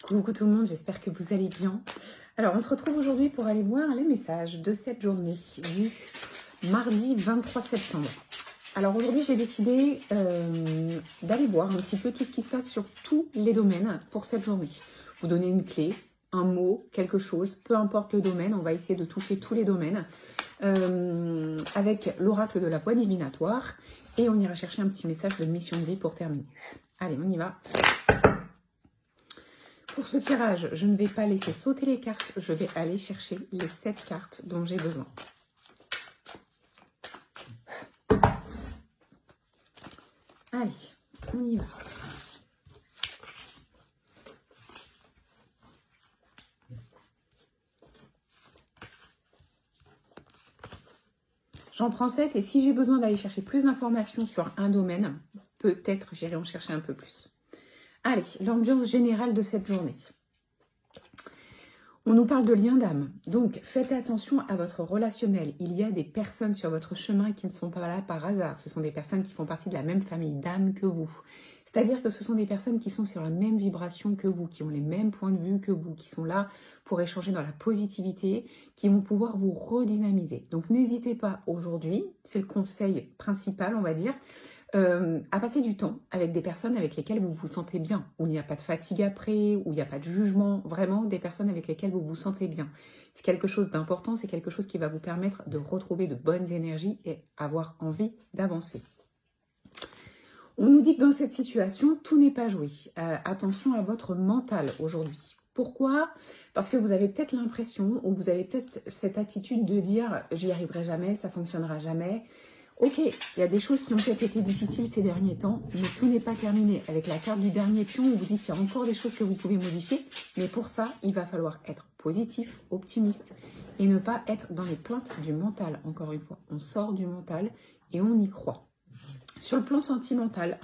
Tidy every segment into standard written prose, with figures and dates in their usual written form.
Coucou tout le monde, j'espère que vous allez bien. Alors, on se retrouve aujourd'hui pour aller voir les messages de cette journée du mardi 23 septembre. Alors aujourd'hui, j'ai décidé d'aller voir un petit peu tout ce qui se passe sur tous les domaines pour cette journée. Vous donner une clé, un mot, quelque chose, peu importe le domaine, on va essayer de toucher tous les domaines avec l'oracle de la voix divinatoire et on ira chercher un petit message de mission de vie pour terminer. Allez, on y va. Pour ce tirage, je ne vais pas laisser sauter les cartes, je vais aller chercher les 7 cartes dont j'ai besoin. Allez, on y va. J'en prends 7 et si j'ai besoin d'aller chercher plus d'informations sur un domaine, peut-être j'irai en chercher un peu plus. Allez, l'ambiance générale de cette journée. On nous parle de lien d'âme, donc faites attention à votre relationnel. Il y a des personnes sur votre chemin qui ne sont pas là par hasard. Ce sont des personnes qui font partie de la même famille d'âme que vous. C'est-à-dire que ce sont des personnes qui sont sur la même vibration que vous, qui ont les mêmes points de vue que vous, qui sont là pour échanger dans la positivité, qui vont pouvoir vous redynamiser. Donc n'hésitez pas aujourd'hui, c'est le conseil principal on va dire, à passer du temps avec des personnes avec lesquelles vous vous sentez bien, où il n'y a pas de fatigue après, où il n'y a pas de jugement, vraiment des personnes avec lesquelles vous vous sentez bien. C'est quelque chose d'important, c'est quelque chose qui va vous permettre de retrouver de bonnes énergies et avoir envie d'avancer. On nous dit que dans cette situation, tout n'est pas joué. Attention à votre mental aujourd'hui. Pourquoi? Parce que vous avez peut-être l'impression, ou vous avez peut-être cette attitude de dire « j'y arriverai jamais, ça fonctionnera jamais ». Ok, il y a des choses qui ont peut-être été difficiles ces derniers temps, mais tout n'est pas terminé. Avec la carte du dernier pion, on vous dit qu'il y a encore des choses que vous pouvez modifier, mais pour ça, il va falloir être positif, optimiste, et ne pas être dans les plaintes du mental. Encore une fois, on sort du mental et on y croit. Sur le plan sentimental,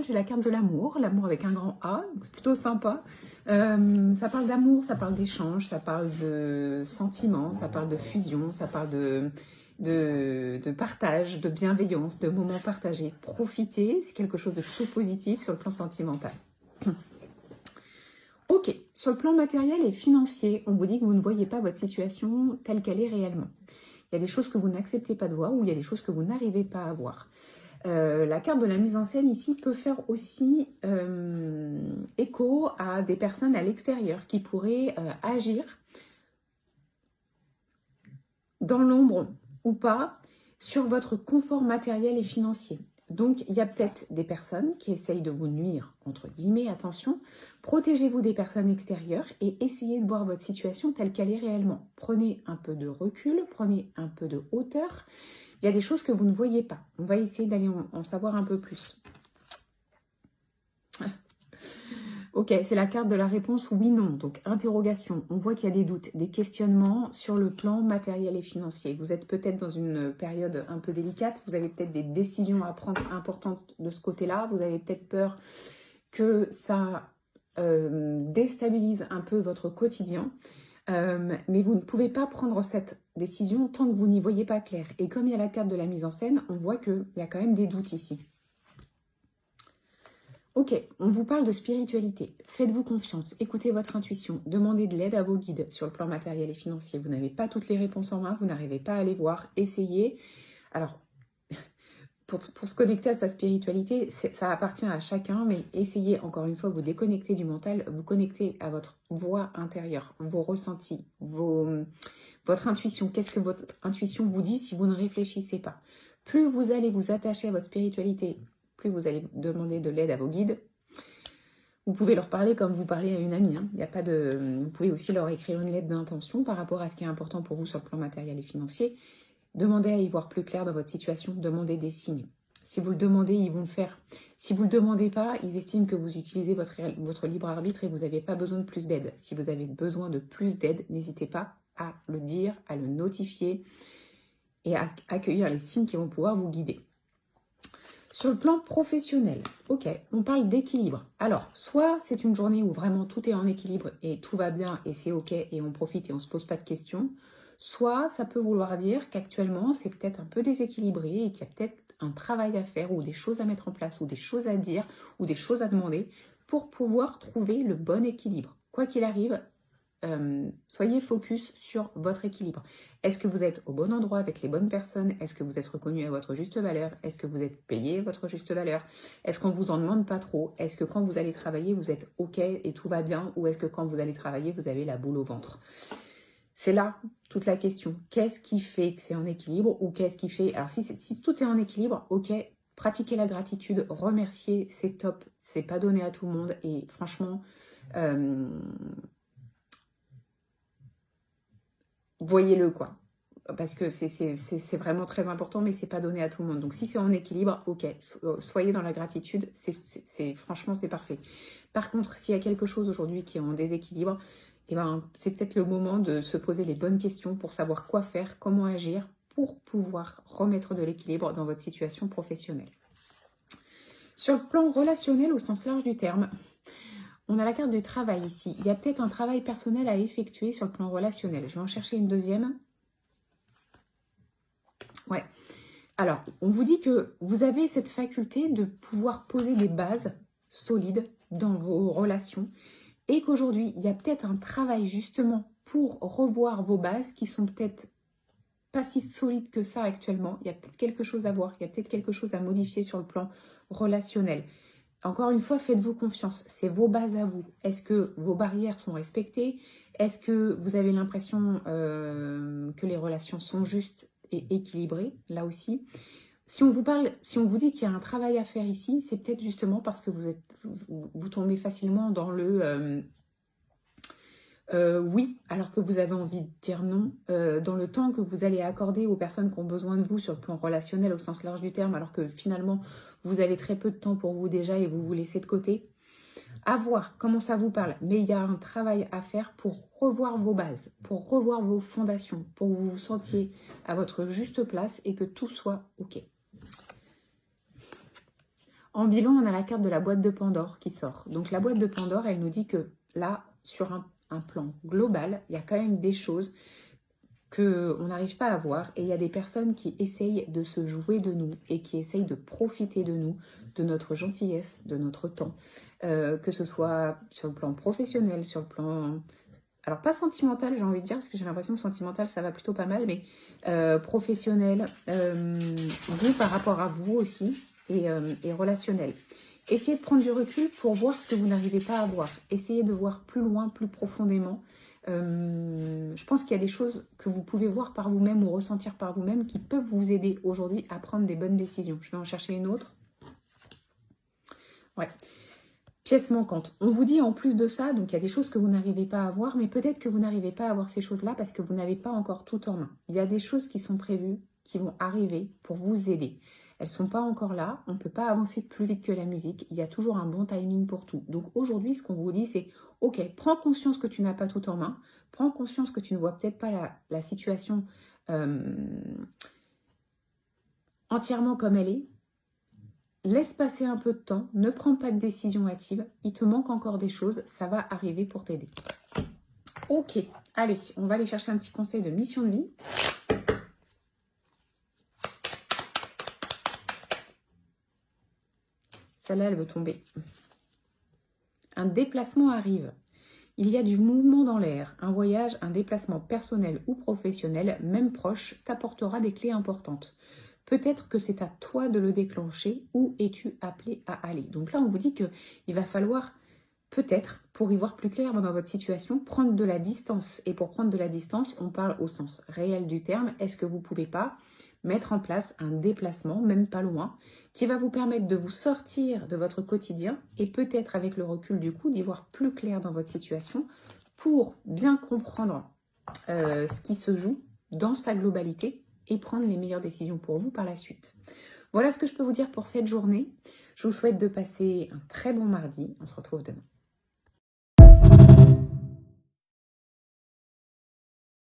j'ai la carte de l'amour, l'amour avec un grand A, donc c'est plutôt sympa. Ça parle d'amour, ça parle d'échange, ça parle de sentiments, ça parle de fusion, ça parle de partage, de bienveillance, de moments partagés. Profitez, c'est quelque chose de plutôt positif sur le plan sentimental. Ok, sur le plan matériel et financier, on vous dit que vous ne voyez pas votre situation telle qu'elle est réellement. Il y a des choses que vous n'acceptez pas de voir ou il y a des choses que vous n'arrivez pas à voir. La carte de la mise en scène ici peut faire aussi écho à des personnes à l'extérieur qui pourraient agir dans l'ombre ou pas sur votre confort matériel et financier. Donc, il y a peut-être des personnes qui essayent de vous nuire, entre guillemets, attention. Protégez-vous des personnes extérieures et essayez de voir votre situation telle qu'elle est réellement. Prenez un peu de recul, prenez un peu de hauteur. Il y a des choses que vous ne voyez pas. On va essayer d'aller en savoir un peu plus. Ok, c'est la carte de la réponse oui-non. Donc, interrogation. On voit qu'il y a des doutes, des questionnements sur le plan matériel et financier. Vous êtes peut-être dans une période un peu délicate. Vous avez peut-être des décisions à prendre importantes de ce côté-là. Vous avez peut-être peur que ça déstabilise un peu votre quotidien. Mais vous ne pouvez pas prendre cette décision tant que vous n'y voyez pas clair. Et comme il y a la carte de la mise en scène, on voit qu'il y a quand même des doutes ici. Ok, on vous parle de spiritualité. Faites-vous confiance, écoutez votre intuition, demandez de l'aide à vos guides sur le plan matériel et financier. Vous n'avez pas toutes les réponses en main, vous n'arrivez pas à les voir, essayez. Alors, pour se connecter à sa spiritualité, ça appartient à chacun, mais essayez encore une fois, vous déconnecter du mental, vous connecter à votre voix intérieure, vos ressentis, votre intuition. Qu'est-ce que votre intuition vous dit si vous ne réfléchissez pas? Plus vous allez vous attacher à votre spiritualité, plus vous allez demander de l'aide à vos guides. Vous pouvez leur parler comme vous parlez à une amie. Hein. Il y a pas de... Vous pouvez aussi leur écrire une lettre d'intention par rapport à ce qui est important pour vous sur le plan matériel et financier. Demandez à y voir plus clair dans votre situation. Demandez des signes. Si vous le demandez, ils vont le faire. Si vous ne le demandez pas, ils estiment que vous utilisez votre libre arbitre et vous n'avez pas besoin de plus d'aide. Si vous avez besoin de plus d'aide, n'hésitez pas à le dire, à le notifier et à accueillir les signes qui vont pouvoir vous guider. Sur le plan professionnel, ok, on parle d'équilibre. Alors, soit c'est une journée où vraiment tout est en équilibre et tout va bien et c'est ok et on profite et on ne se pose pas de questions. Soit ça peut vouloir dire qu'actuellement c'est peut-être un peu déséquilibré et qu'il y a peut-être un travail à faire ou des choses à mettre en place ou des choses à dire ou des choses à demander. pour pouvoir trouver le bon équilibre. Quoi qu'il arrive, soyez focus sur votre équilibre. Est-ce que vous êtes au bon endroit avec les bonnes personnes? Est-ce que vous êtes reconnu à votre juste valeur? Est-ce que vous êtes payé votre juste valeur? Est-ce qu'on vous en demande pas trop? Est-ce que quand vous allez travailler, vous êtes OK et tout va bien? Ou est-ce que quand vous allez travailler, vous avez la boule au ventre? C'est là toute la question. Qu'est-ce qui fait que c'est en équilibre ou qu'est-ce qui fait... Alors si tout est en équilibre, OK, pratiquez la gratitude, remercier, c'est top, c'est pas donné à tout le monde et franchement... voyez-le quoi, parce que c'est vraiment très important, mais c'est pas donné à tout le monde. Donc si c'est en équilibre, ok, soyez dans la gratitude, franchement c'est parfait. Par contre, s'il y a quelque chose aujourd'hui qui est en déséquilibre, eh ben, c'est peut-être le moment de se poser les bonnes questions pour savoir quoi faire, comment agir pour pouvoir remettre de l'équilibre dans votre situation professionnelle. Sur le plan relationnel au sens large du terme, on a la carte du travail ici. Il y a peut-être un travail personnel à effectuer sur le plan relationnel. Je vais en chercher une deuxième. Ouais. Alors, on vous dit que vous avez cette faculté de pouvoir poser des bases solides dans vos relations et qu'aujourd'hui, il y a peut-être un travail justement pour revoir vos bases qui sont peut-être pas si solides que ça actuellement. Il y a peut-être quelque chose à voir, il y a peut-être quelque chose à modifier sur le plan relationnel. Encore une fois, faites-vous confiance. C'est vos bases à vous. Est-ce que vos barrières sont respectées? Est-ce que vous avez l'impression que les relations sont justes et équilibrées? Là aussi. Si on vous dit qu'il y a un travail à faire ici, c'est peut-être justement parce que vous tombez facilement dans le oui, alors que vous avez envie de dire non, dans le temps que vous allez accorder aux personnes qui ont besoin de vous sur le plan relationnel au sens large du terme, alors que finalement, vous avez très peu de temps pour vous déjà et vous vous laissez de côté. À voir comment ça vous parle, mais il y a un travail à faire pour revoir vos bases, pour revoir vos fondations, pour que vous vous sentiez à votre juste place et que tout soit OK. En bilan, on a la carte de la boîte de Pandore qui sort. Donc la boîte de Pandore, elle nous dit que là, sur un plan global, il y a quand même des choses qu'on n'arrive pas à voir et il y a des personnes qui essayent de se jouer de nous et qui essayent de profiter de nous, de notre gentillesse, de notre temps, que ce soit sur le plan professionnel, sur le plan... Alors pas sentimental, j'ai envie de dire, parce que j'ai l'impression que sentimental, ça va plutôt pas mal, mais professionnel, vous par rapport à vous aussi, et relationnel. Essayez de prendre du recul pour voir ce que vous n'arrivez pas à voir. Essayez de voir plus loin, plus profondément. Je pense qu'il y a des choses que vous pouvez voir par vous-même ou ressentir par vous-même qui peuvent vous aider aujourd'hui à prendre des bonnes décisions. Je vais en chercher une autre. Ouais. Pièce manquante. On vous dit en plus de ça, donc il y a des choses que vous n'arrivez pas à voir, mais peut-être que vous n'arrivez pas à voir ces choses-là parce que vous n'avez pas encore tout en main. Il y a des choses qui sont prévues, qui vont arriver pour vous aider. Elles ne sont pas encore là, on ne peut pas avancer plus vite que la musique, il y a toujours un bon timing pour tout. Donc aujourd'hui, ce qu'on vous dit, c'est « Ok, prends conscience que tu n'as pas tout en main, prends conscience que tu ne vois peut-être pas la situation entièrement comme elle est, laisse passer un peu de temps, ne prends pas de décision hâtive, il te manque encore des choses, ça va arriver pour t'aider. » Ok, allez, on va aller chercher un petit conseil de mission de vie. Celle-là, elle veut tomber. Un déplacement arrive. Il y a du mouvement dans l'air. Un voyage, un déplacement personnel ou professionnel, même proche, t'apportera des clés importantes. Peut-être que c'est à toi de le déclencher. Où es-tu appelé à aller? Donc là, on vous dit qu'il va falloir peut-être, pour y voir plus clair dans votre situation, prendre de la distance. Et pour prendre de la distance, on parle au sens réel du terme. Est-ce que vous ne pouvez pas mettre en place un déplacement, même pas loin, qui va vous permettre de vous sortir de votre quotidien et peut-être avec le recul du coup d'y voir plus clair dans votre situation pour bien comprendre ce qui se joue dans sa globalité et prendre les meilleures décisions pour vous par la suite. Voilà ce que je peux vous dire pour cette journée. Je vous souhaite de passer un très bon mardi. On se retrouve demain.